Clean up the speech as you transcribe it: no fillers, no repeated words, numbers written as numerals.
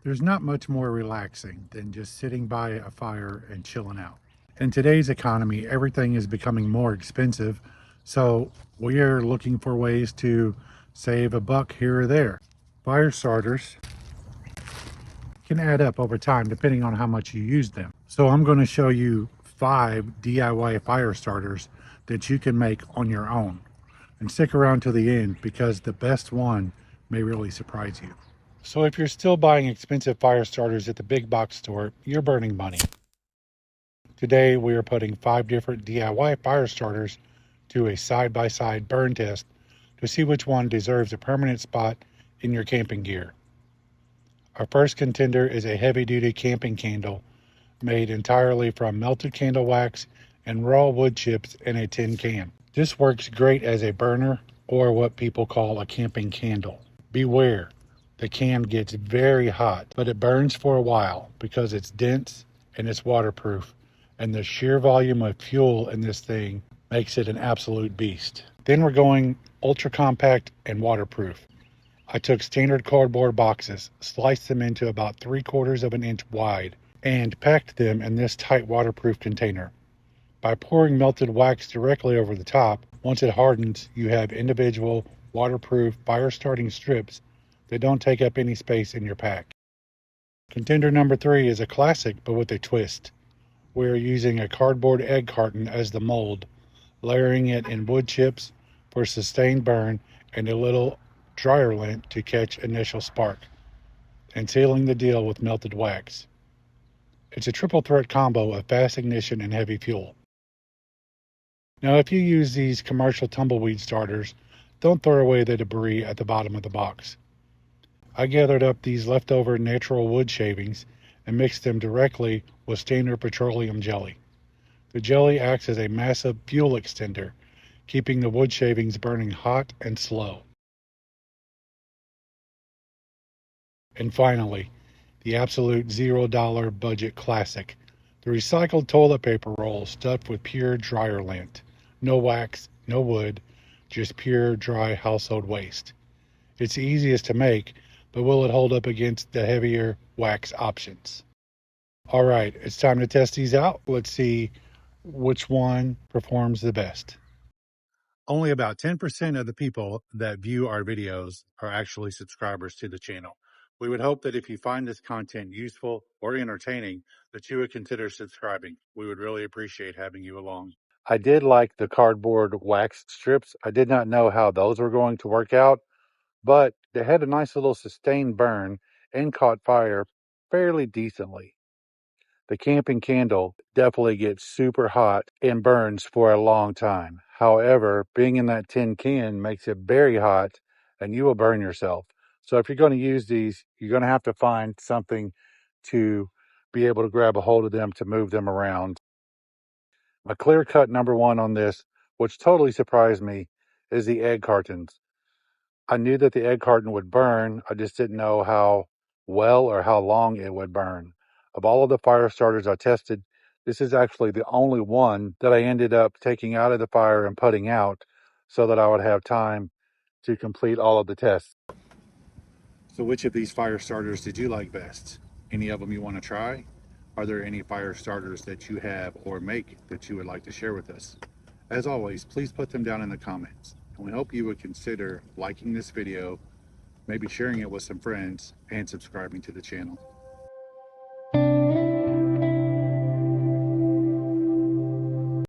There's not much more relaxing than just sitting by a fire and chilling out. In today's economy, everything is becoming more expensive, so we are looking for ways to save a buck here or there. Fire starters can add up over time depending on how much you use them. So I'm going to show you 5 DIY fire starters that you can make on your own. And stick around to the end because the best one may really surprise you. So if you're still buying expensive fire starters at the big box store, you're burning money. Today we are putting 5 different DIY fire starters to a side-by-side burn test to see which one deserves a permanent spot in your camping gear. Our first contender is a heavy-duty camping candle made entirely from melted candle wax and raw wood chips in a tin can. This works great as a burner or what people call a camping candle. Beware, the can gets very hot, but it burns for a while because it's dense and it's waterproof, and the sheer volume of fuel in this thing makes it an absolute beast. Then we're going ultra compact and waterproof. I took standard cardboard boxes, sliced them into about 3/4 of an inch wide, and packed them in this tight waterproof container. By pouring melted wax directly over the top, once it hardens, you have individual waterproof fire starting strips that don't take up any space in your pack. Contender number 3 is a classic but with a twist. We are using a cardboard egg carton as the mold, layering it in wood chips for sustained burn and a little dryer lint to catch initial spark, and sealing the deal with melted wax. It's a triple threat combo of fast ignition and heavy fuel. Now, if you use these commercial tumbleweed starters, don't throw away the debris at the bottom of the box. I gathered up these leftover natural wood shavings and mixed them directly with standard petroleum jelly. The jelly acts as a massive fuel extender, keeping the wood shavings burning hot and slow. And finally, the absolute $0 budget classic, the recycled toilet paper roll stuffed with pure dryer lint. No wax, no wood, just pure dry household waste. It's the easiest to make, but will it hold up against the heavier wax options? All right, it's time to test these out. Let's see which one performs the best. Only about 10% of the people that view our videos are actually subscribers to the channel. We would hope that if you find this content useful or entertaining, that you would consider subscribing. We would really appreciate having you along. I did like the cardboard wax strips. I did not know how those were going to work out, but they had a nice little sustained burn and caught fire fairly decently. The camping candle definitely gets super hot and burns for a long time. However, being in that tin can makes it very hot and you will burn yourself. So if you're going to use these, you're going to have to find something to be able to grab a hold of them to move them around. My clear cut number 1 on this, which totally surprised me, is the egg cartons. I knew that the egg carton would burn. I just didn't know how well or how long it would burn. Of all of the fire starters I tested, this is actually the only one that I ended up taking out of the fire and putting out so that I would have time to complete all of the tests. So which of these fire starters did you like best? Any of them you want to try? Are there any fire starters that you have or make that you would like to share with us? As always, please put them down in the comments. And we hope you would consider liking this video, maybe sharing it with some friends, and subscribing to the channel.